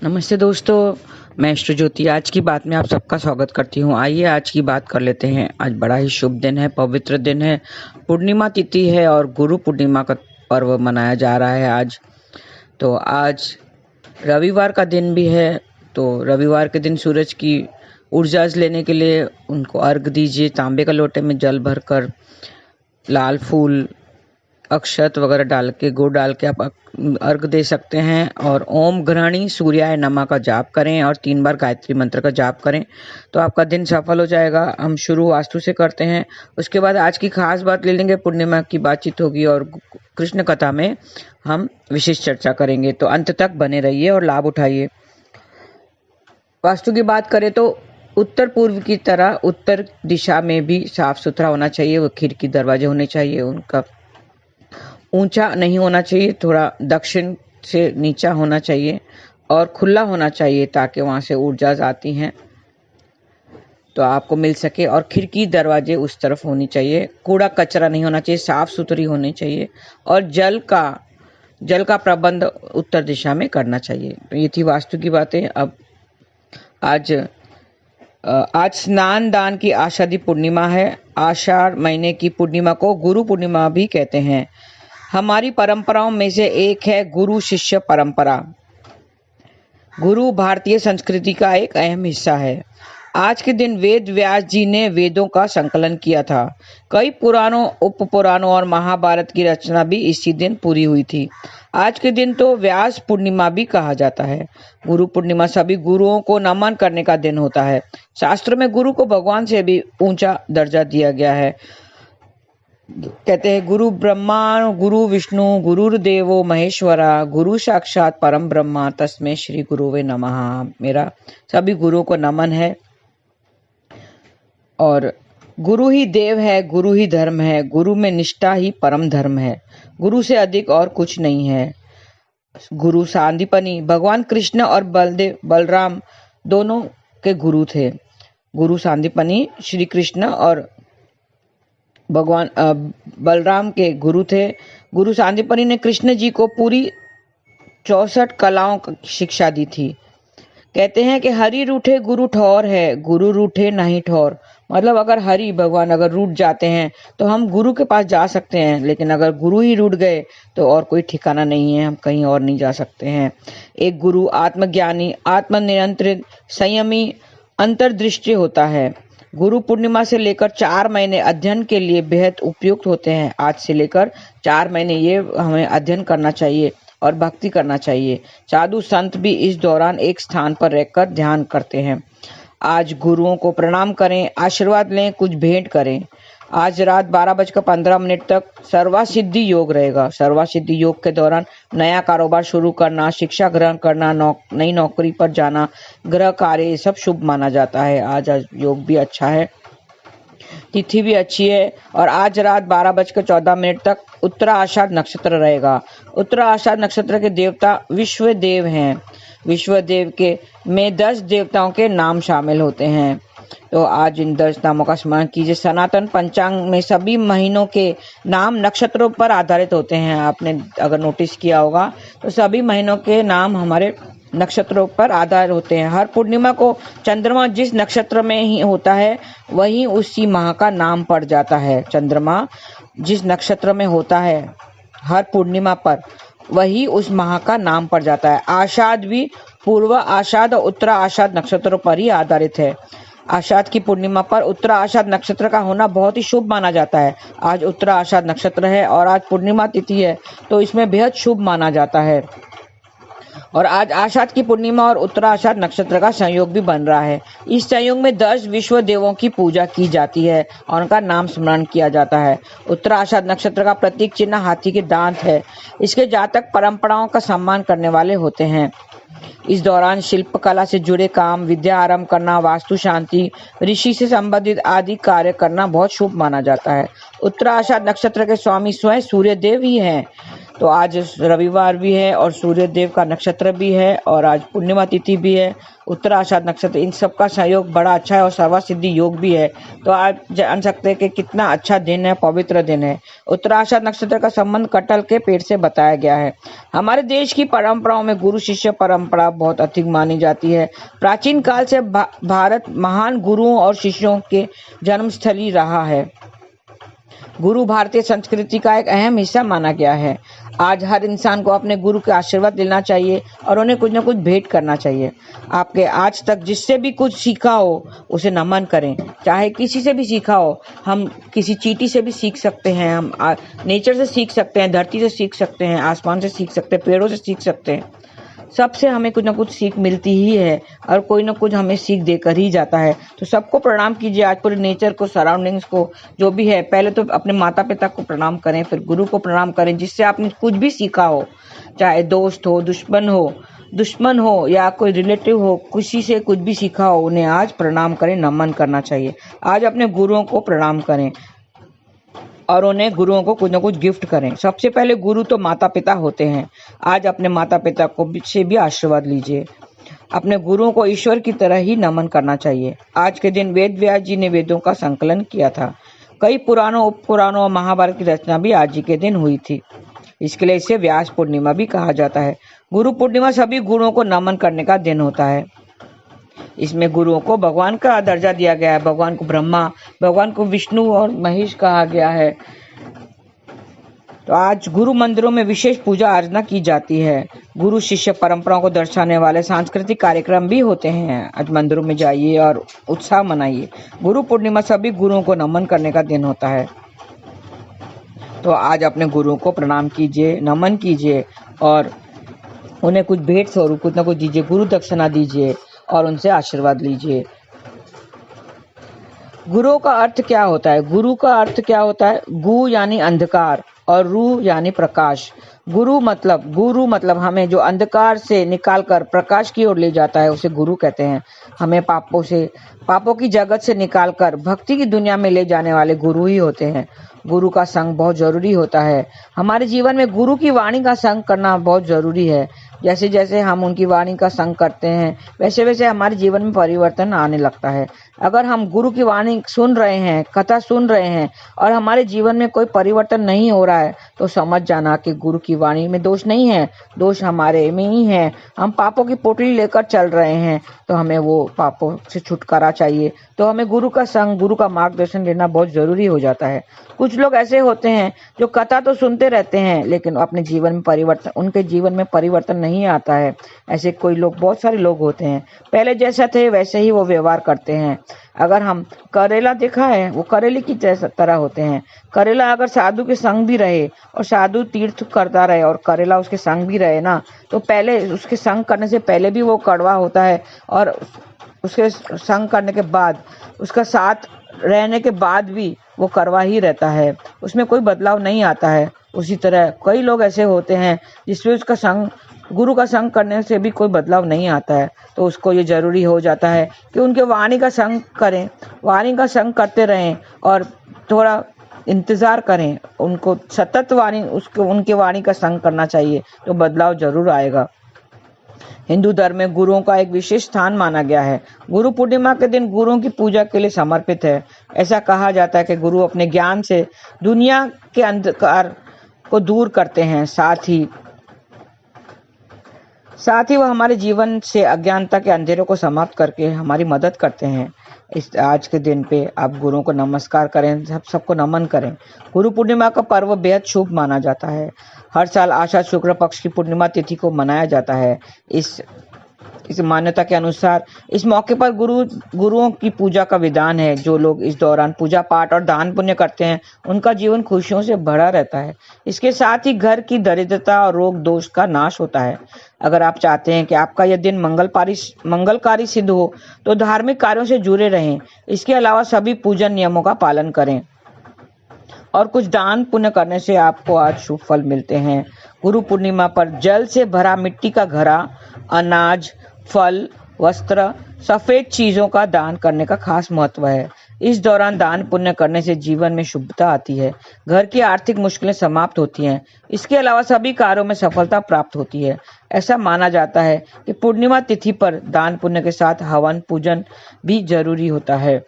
नमस्ते दोस्तों, मैं इष्ट ज्योति आज की बात में आप सबका स्वागत करती हूँ। आइए आज की बात कर लेते हैं। आज बड़ा ही शुभ दिन है, पवित्र दिन है, पूर्णिमा तिथि है और गुरु पूर्णिमा का पर्व मनाया जा रहा है आज। तो आज रविवार का दिन भी है, तो रविवार के दिन सूरज की ऊर्जा लेने के लिए उनको अर्घ दीजिए। तांबे का लोटे में जल भरकर लाल फूल, अक्षत वगैरह डाल के, गुड़ डाल के आप अर्घ दे सकते हैं। और ओम गृहणी सूर्याय नमः का जाप करें और 3 बार गायत्री मंत्र का जाप करें, तो आपका दिन सफल हो जाएगा। हम शुरू वास्तु से करते हैं, उसके बाद आज की खास बात ले लेंगे, पूर्णिमा की बातचीत होगी और कृष्ण कथा में हम विशेष चर्चा करेंगे। तो अंत तक बने रहिए और लाभ उठाइए। वास्तु की बात करें तो उत्तर पूर्व की तरह उत्तर दिशा में भी साफ सुथरा होना चाहिए। वो खिड़की दरवाजे होने चाहिए, उनका ऊंचा नहीं होना चाहिए, थोड़ा दक्षिण से नीचा होना चाहिए और खुला होना चाहिए ताकि वहां से ऊर्जा आती हैं तो आपको मिल सके। और खिड़की दरवाजे उस तरफ होनी चाहिए। कूड़ा कचरा नहीं होना चाहिए, साफ सुथरी होनी चाहिए। और जल का प्रबंध उत्तर दिशा में करना चाहिए। तो ये थी वास्तु की बातें। अब आज स्नान दान की आषाढ़ी पूर्णिमा है। आषाढ़ महीने की पूर्णिमा को गुरु पूर्णिमा भी कहते हैं। हमारी परंपराओं में से एक है गुरु शिष्य परंपरा। गुरु भारतीय संस्कृति का एक अहम हिस्सा है। आज के दिन वेद व्यास जी ने वेदों का संकलन किया था। कई पुराणों, उपपुराणों और महाभारत की रचना भी इसी दिन पूरी हुई थी। आज के दिन तो व्यास पूर्णिमा भी कहा जाता है। गुरु पूर्णिमा सभी गुरुओं को नमन करने का दिन होता है। शास्त्र में गुरु को भगवान से भी ऊंचा दर्जा दिया गया है। कहते हैं गुरु ब्रह्मा, गुरु विष्णु, गुरुर्देवो महेश्वरा, गुरु साक्षात परम ब्रह्मा, तस्मै श्री गुरुवे नमः। मेरा सभी गुरुओं को नमन है। और गुरु ही देव है, गुरु ही धर्म है, गुरु में निष्ठा ही परम धर्म है। गुरु से अधिक और कुछ नहीं है। गुरु सांदीपनि भगवान कृष्ण और बलराम दोनों के गुरु थे। गुरु सांदीपनि श्री कृष्ण और भगवान बलराम के गुरु थे। गुरु सांदीपनि ने कृष्ण जी को पूरी 64 कलाओं की शिक्षा दी थी। कहते हैं कि हरि रूठे गुरु ठौर है, गुरु रूठे नहीं ठौर। मतलब अगर हरि भगवान अगर रूठ जाते हैं तो हम गुरु के पास जा सकते हैं, लेकिन अगर गुरु ही रूठ गए तो और कोई ठिकाना नहीं है, हम कहीं और नहीं जा सकते हैं। एक गुरु आत्मज्ञानी, आत्मनियंत्रित, संयमी, अंतर्दृष्टि होता है। गुरु पूर्णिमा से लेकर 4 महीने अध्ययन के लिए बेहद उपयुक्त होते हैं। आज से लेकर 4 महीने ये हमें अध्ययन करना चाहिए और भक्ति करना चाहिए। साधु संत भी इस दौरान एक स्थान पर रहकर ध्यान करते हैं। आज गुरुओं को प्रणाम करें, आशीर्वाद लें, कुछ भेंट करें। आज रात 12:15 तक सर्वासिद्धि योग रहेगा। सर्वासिद्धि योग के दौरान नया कारोबार शुरू करना, शिक्षा ग्रहण करना, नई नौकरी पर जाना, गृह कार्य, सब शुभ माना जाता है। आज योग भी अच्छा है, तिथि भी अच्छी है। और आज रात 12:14 तक उत्तरा आषाढ़ नक्षत्र रहेगा। उत्तरा आषाढ़ नक्षत्र के देवता विश्वदेव हैं। विश्वदेव के में 10 देवताओं के नाम शामिल होते हैं। तो आज इन 10 नामों का स्मरण कीजिए। सनातन पंचांग में सभी महीनों के नाम नक्षत्रों पर आधारित होते हैं। आपने अगर नोटिस किया होगा तो सभी महीनों के नाम हमारे नक्षत्रों पर आधार होते हैं। हर पूर्णिमा को चंद्रमा जिस नक्षत्र में ही होता है वही उसी माह का नाम पड़ जाता है। चंद्रमा जिस नक्षत्र में होता है हर पूर्णिमा पर वही उस माह का नाम पड़ जाता है। आषाढ़ भी पूर्व आषाढ़ और उत्तरा आषाढ़ नक्षत्रों पर ही आधारित है। आषाढ़ की पूर्णिमा पर उत्तरा आषाढ़ नक्षत्र का होना बहुत ही शुभ माना जाता है। आज उत्तरा आषाढ़ नक्षत्र है और आज पूर्णिमा तिथि है, तो इसमें बेहद शुभ माना जाता है। और आज आषाढ़ की पूर्णिमा और उत्तरा आषाढ़ नक्षत्र का संयोग भी बन रहा है। इस संयोग में 10 विश्व देवों की पूजा की जाती है और उनका नाम स्मरण किया जाता है। उत्तरा आषाढ़ नक्षत्र का प्रतीक चिन्ह हाथी के दांत है। इसके जातक परंपराओं का सम्मान करने वाले होते हैं। इस दौरान शिल्पकला से जुड़े काम, विद्या आरंभ करना, वास्तु शांति, ऋषि से संबंधित आदि कार्य करना बहुत शुभ माना जाता है। उत्तरा आषाढ़ नक्षत्र के स्वामी स्वयं सूर्य देव ही हैं। तो आज रविवार भी है और सूर्य देव का नक्षत्र भी है और आज पूर्णिमा तिथि भी है, उत्तराषाढ़ नक्षत्र, इन सब का संयोग बड़ा अच्छा है और सर्वसिद्धि योग भी है। तो आज जान सकते हैं कि कितना अच्छा दिन है, पवित्र दिन है। उत्तराषाढ़ नक्षत्र का संबंध कटहल के पेड़ से बताया गया है। हमारे देश की परंपराओं में गुरु शिष्य परंपरा बहुत अधिक मानी जाती है। प्राचीन काल से भारत महान गुरुओं और शिष्यों के जन्मस्थली रहा है। गुरु भारतीय संस्कृति का एक अहम हिस्सा माना गया है। आज हर इंसान को अपने गुरु के आशीर्वाद लेना चाहिए और उन्हें कुछ न कुछ भेंट करना चाहिए। आपके आज तक जिससे भी कुछ सीखा हो उसे नमन करें, चाहे किसी से भी सीखा हो। हम किसी चींटी से भी सीख सकते हैं, हम नेचर से सीख सकते हैं, धरती से सीख सकते हैं, आसमान से सीख सकते हैं, पेड़ों से सीख सकते हैं। सबसे हमें कुछ ना कुछ सीख मिलती ही है और कोई ना कुछ हमें सीख देकर ही जाता है। तो सबको प्रणाम कीजिए, आज पूरे नेचर को, सराउंडिंग्स को, जो भी है। पहले तो अपने माता पिता को प्रणाम करें, फिर गुरु को प्रणाम करें जिससे आपने कुछ भी सीखा हो, चाहे दोस्त हो, दुश्मन हो या कोई रिलेटिव हो, किसी से कुछ भी सीखा हो उन्हें आज प्रणाम करें, नमन करना चाहिए। आज अपने गुरुओं को प्रणाम करें और उन्हें गुरुओं को कुछ न कुछ गिफ्ट करें। सबसे पहले गुरु तो माता पिता होते हैं। आज अपने माता पिता को से भी आशीर्वाद लीजिए। अपने गुरुओं को ईश्वर की तरह ही नमन करना चाहिए। आज के दिन वेद व्यास जी ने वेदों का संकलन किया था। कई पुराणों, उपपुराणों और महाभारत की रचना भी आज ही के दिन हुई थी। इसके लिए इसे व्यास पूर्णिमा भी कहा जाता है। गुरु पूर्णिमा सभी गुरुओं को नमन करने का दिन होता है। इसमें गुरुओं को भगवान का दर्जा दिया गया है। भगवान को ब्रह्मा, भगवान को विष्णु और महेश कहा गया है। तो आज गुरु मंदिरों में विशेष पूजा अर्चना की जाती है। गुरु शिष्य परंपराओं को दर्शाने वाले सांस्कृतिक कार्यक्रम भी होते हैं। आज मंदिरों में जाइए और उत्साह मनाइए। गुरु पूर्णिमा सभी गुरुओं को नमन करने का दिन होता है। तो आज अपने गुरुओं को प्रणाम कीजिए, नमन कीजिए और उन्हें कुछ भेंट स्वरूप कुछ न कुछ दीजिए, गुरु दक्षिणा दीजिए और उनसे आशीर्वाद लीजिए। गुरु का अर्थ क्या होता है? गुरु का अर्थ क्या होता है? गु यानी अंधकार और रू यानी प्रकाश। गुरु मतलब हमें जो अंधकार से निकालकर प्रकाश की ओर ले जाता है उसे गुरु कहते हैं। हमें पापों की जगत से निकालकर भक्ति की दुनिया में ले जाने वाले गुरु ही होते हैं। गुरु का संग बहुत जरूरी होता है। हमारे जीवन में गुरु की वाणी का संग करना बहुत जरूरी है। जैसे जैसे हम उनकी वाणी का संग करते हैं वैसे वैसे हमारे जीवन में परिवर्तन आने लगता है। अगर हम गुरु की वाणी सुन रहे हैं, कथा सुन रहे हैं और हमारे जीवन में कोई परिवर्तन नहीं हो रहा है तो समझ जाना कि गुरु की वाणी में दोष नहीं है, दोष हमारे में ही है। हम पापों की पोटली लेकर चल रहे हैं तो हमें वो पापों से छुटकारा चाहिए। तो हमें गुरु का संग, गुरु का मार्गदर्शन लेना बहुत जरूरी हो जाता है। कुछ लोग ऐसे होते हैं जो कथा तो सुनते रहते हैं लेकिन अपने जीवन में उनके जीवन में परिवर्तन नहीं आता है। ऐसे कोई लोग, बहुत सारे लोग होते हैं, पहले जैसा थे वैसे ही वो व्यवहार करते हैं। अगर हम करेला देखा है, वो करेले की तरह होते हैं। करेला अगर साधु के संग भी रहे और साधु तीर्थ करता रहे और करेला उसके संग भी रहे ना, तो पहले उसके संग करने से पहले भी वो कड़वा होता है और उसके संग करने के बाद, उसका साथ रहने के बाद भी वो कड़वा ही रहता है, उसमें कोई बदलाव नहीं आता है। उसी तरह कई लोग ऐसे होते हैं जिसमें उसका संग, गुरु का संग करने से भी कोई बदलाव नहीं आता है। तो उसको ये जरूरी हो जाता है कि उनके वाणी का संग करें, वाणी का संग करते रहें और थोड़ा इंतजार करें। उनको सतत उनके वाणी का संग करना चाहिए तो बदलाव जरूर आएगा। हिंदू धर्म में गुरुओं का एक विशेष स्थान माना गया है। गुरु पूर्णिमा के दिन गुरुओं की पूजा के लिए समर्पित है। ऐसा कहा जाता है कि गुरु अपने ज्ञान से दुनिया के अंधकार को दूर करते हैं, साथ ही वह हमारे जीवन से अज्ञानता के अंधेरों को समाप्त करके हमारी मदद करते हैं। इस आज के दिन पे आप गुरुओं को नमस्कार करें, सबको नमन करें। गुरु पूर्णिमा का पर्व बेहद शुभ माना जाता है। हर साल आषाढ़ शुक्ल पक्ष की पूर्णिमा तिथि को मनाया जाता है। इस मान्यता के अनुसार इस मौके पर गुरुओं की पूजा का विधान है। जो लोग इस दौरान पूजा पाठ और दान पुण्य करते हैं उनका जीवन खुशियों से भरा रहता है। इसके साथ ही घर की दरिद्रता और रोग दोष का नाश होता है। अगर आप चाहते हैं कि आपका यह दिन मंगलकारी सिद्ध हो तो धार्मिक कार्यों से जुड़े रहें। इसके अलावा सभी पूजन नियमों का पालन करें और कुछ दान पुण्य करने से आपको आज शुभ फल मिलते हैं। गुरु पूर्णिमा पर जल से भरा मिट्टी का घड़ा, अनाज, फल, वस्त्र, सफेद चीजों का दान करने का खास महत्व है। इस दौरान दान पुण्य करने से जीवन में शुभता आती है, घर की आर्थिक मुश्किलें समाप्त होती हैं। इसके अलावा सभी कार्यों में सफलता प्राप्त होती है। ऐसा माना जाता है कि पूर्णिमा तिथि पर दान पुण्य के साथ हवन पूजन भी जरूरी होता है।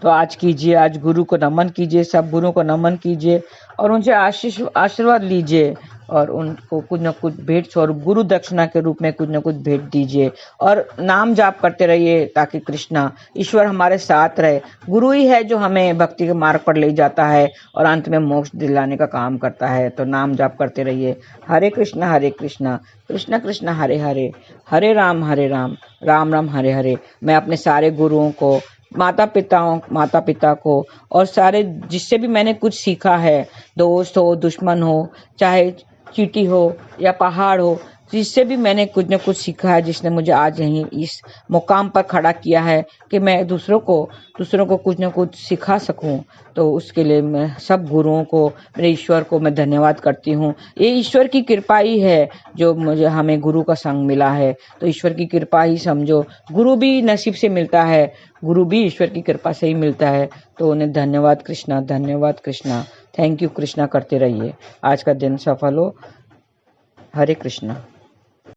तो आज कीजिए, आज गुरु को नमन कीजिए, सब गुरु को नमन कीजिए और उनसे आशीर्वाद लीजिए और उनको कुछ न कुछ भेंट स्वरूप गुरु दक्षिणा के रूप में कुछ न कुछ भेंट दीजिए और नाम जाप करते रहिए ताकि कृष्णा ईश्वर हमारे साथ रहे। गुरु ही है जो हमें भक्ति के मार्ग पर ले जाता है और अंत में मोक्ष दिलाने का काम करता है। तो नाम जाप करते रहिए। हरे कृष्णा कृष्णा कृष्णा हरे हरे, हरे राम राम राम हरे हरे। मैं अपने सारे गुरुओं को, माता पिता को और सारे जिससे भी मैंने कुछ सीखा है, दोस्त हो, दुश्मन हो, चाहे चींटी हो या पहाड़ हो, जिससे भी मैंने कुछ न कुछ सीखा है, जिसने मुझे आज यहीं इस मुकाम पर खड़ा किया है कि मैं दूसरों को कुछ न कुछ सिखा सकूं। तो उसके लिए मैं सब गुरुओं को, मेरे ईश्वर को मैं धन्यवाद करती हूँ। ये ईश्वर की कृपा ही है जो मुझे हमें गुरु का संग मिला है। तो ईश्वर की कृपा ही समझो, गुरु भी नसीब से मिलता है, गुरु भी ईश्वर की कृपा से ही मिलता है। तो उन्हें धन्यवाद कृष्णा, थैंक यू कृष्णा करते रहिए। आज का दिन सफल हो। हरे कृष्णा।